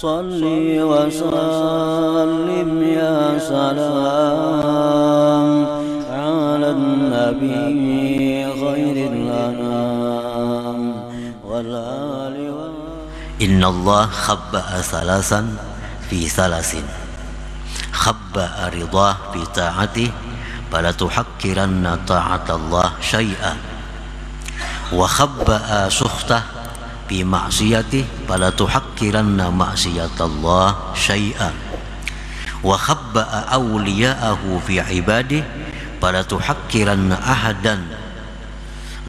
salli wa sallim ya salam ala nabi khairil anam wal ali wa Inna Allah khabba'a salasan fi salasin, khabba'a ridah fi ta'atih fala tuhakkiranna ta'atallah syai'a, wa khabba'a sukhtah fi ma'siyatih fala tuhakkiranna ma'siyatallah syai'a, wa khabba'a awliya'ahu fi ibadih fala tuhakkiranna ahadan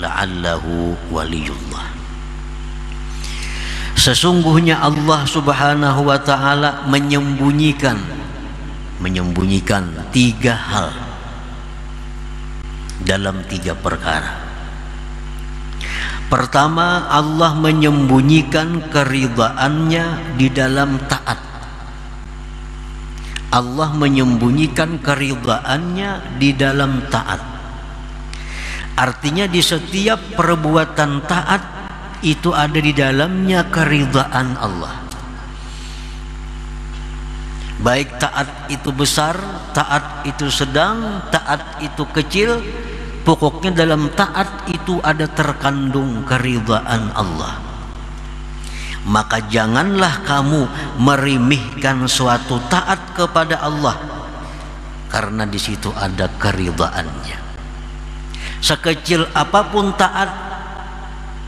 la'allahu waliyullah. Sesungguhnya Allah Subhanahu wa ta'ala menyembunyikan tiga hal dalam tiga perkara. Pertama, Allah menyembunyikan keridhaannya di dalam taat. Allah menyembunyikan keridhaannya di dalam taat. Artinya di setiap perbuatan taat itu ada di dalamnya keridhaan Allah. Baik taat itu besar, taat itu sedang, taat itu kecil, pokoknya dalam taat itu ada terkandung keridhaan Allah. Maka janganlah kamu meremehkan suatu taat kepada Allah, karena di situ ada keridhaannya. Sekecil apapun taat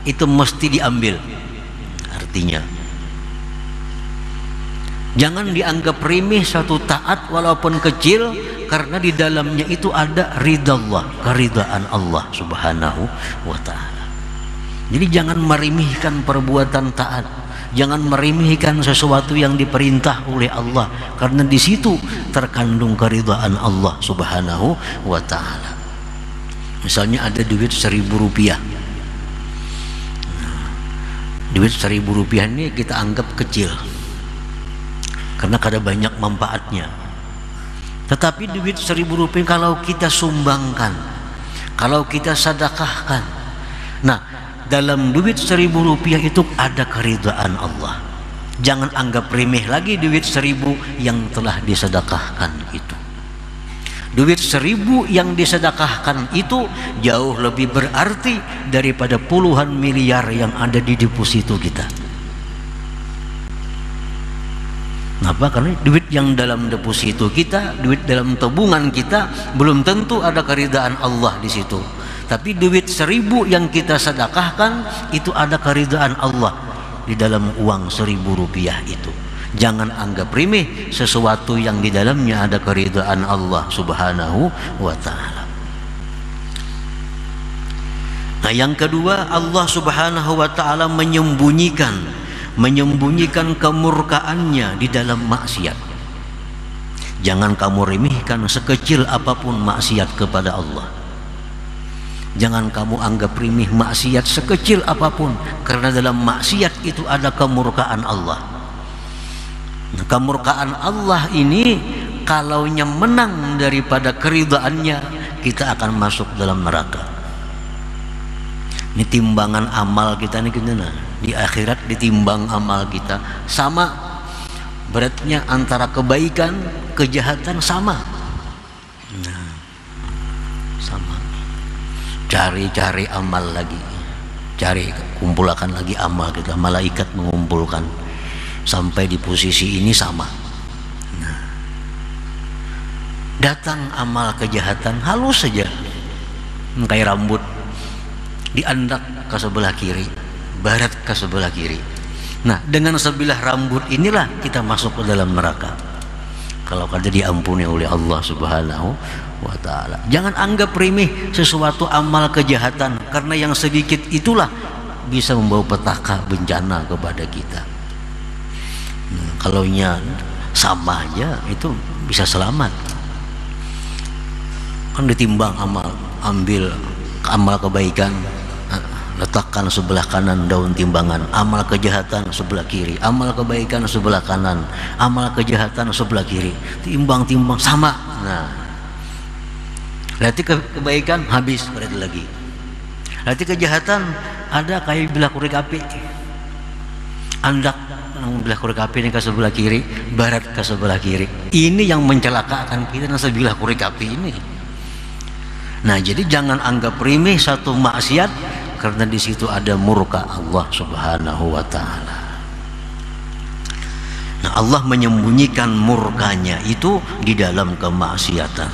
itu mesti diambil. Artinya jangan dianggap remeh satu taat walaupun kecil, karena di dalamnya itu ada ridha Allah, keridhaan Allah Subhanahu wa ta'ala. Jadi jangan meremehkan perbuatan taat, jangan meremehkan sesuatu yang diperintah oleh Allah, karena di situ terkandung keridhaan Allah Subhanahu wa ta'ala. Misalnya ada duit 1.000 rupiah. Duit 1.000 rupiah ini kita anggap kecil karena kada banyak manfaatnya. Tetapi duit 1.000 rupiah kalau kita sumbangkan, kalau kita sedekahkan, nah dalam duit 1.000 rupiah itu ada keridhaan Allah. Jangan anggap remeh lagi duit 1.000 yang telah disedekahkan itu. Duit 1.000 yang disedekahkan itu jauh lebih berarti daripada puluhan miliar yang ada di deposito kita. Kenapa? Karena duit yang dalam deposito kita, duit dalam tabungan kita, belum tentu ada keridhaan Allah di situ. Tapi duit 1.000 yang kita sedekahkan itu ada keridhaan Allah di dalam uang 1.000 rupiah itu. Jangan anggap remeh sesuatu yang di dalamnya ada keridhaan Allah Subhanahu wa ta'ala. Nah, yang kedua, Allah Subhanahu wa ta'ala menyembunyikan kemurkaannya di dalam maksiat. Jangan kamu remehkan sekecil apapun maksiat kepada Allah. Jangan kamu anggap remeh maksiat sekecil apapun, karena dalam maksiat itu ada kemurkaan Allah. Nah, kemurkaan Allah ini kalaunya menang daripada keridhaannya, kita akan masuk dalam neraka. Ini timbangan amal kita nih gimana? Di akhirat ditimbang amal kita sama beratnya antara kebaikan, kejahatan sama. Nah, sama. Cari amal lagi, kumpulkan lagi amal kita. Malaikat mengumpulkan sampai di posisi ini sama. Nah, datang amal kejahatan halus saja, kayak rambut diandak ke sebelah kiri, barat ke sebelah kiri. Nah, dengan sebilah rambut inilah kita masuk ke dalam neraka kalau kada diampuni oleh Allah Subhanahu wa ta'ala. Jangan anggap remeh sesuatu amal kejahatan, karena yang sedikit itulah bisa membawa petaka bencana kepada kita. Kalau nya sama aja itu bisa selamat. Kan ditimbang amal, ambil amal kebaikan, letakkan sebelah kanan daun timbangan, amal kejahatan sebelah kiri, amal kebaikan sebelah kanan, amal kejahatan sebelah kiri, timbang sama. Nah, berarti kebaikan habis, berarti lagi. Berarti kejahatan ada kayak bilah kurik api, andak belah korek api ini ke sebelah kiri, barat ke sebelah kiri. Ini yang mencelakakan kita nang sebelah korek api ini. Nah, jadi jangan anggap remeh satu maksiat karena di situ ada murka Allah Subhanahu wa taala. Nah, Allah menyembunyikan murkanya itu di dalam kemaksiatan.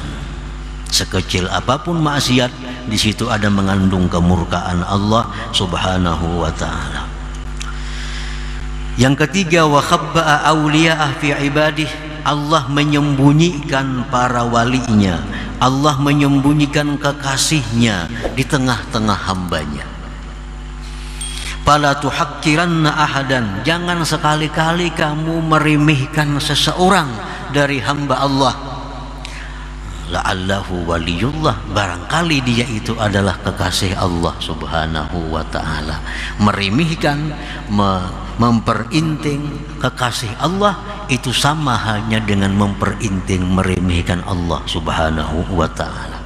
Sekecil apapun maksiat, di situ ada mengandung kemurkaan Allah Subhanahu wa taala. Yang ketiga, wa khabba'a awliya'ah fi ibadih, Allah menyembunyikan para walinya, Allah menyembunyikan kekasihnya di tengah-tengah hambanya. Fala tuhakkiranna ahadan, jangan sekali-kali kamu meremehkan seseorang dari hamba Allah. La'allahu waliyullah, barangkali dia itu adalah kekasih Allah Subhanahu wa ta'ala. Meremehkan, memperinting kekasih Allah itu sama halnya dengan memperinting, meremehkan Allah Subhanahu wa ta'ala.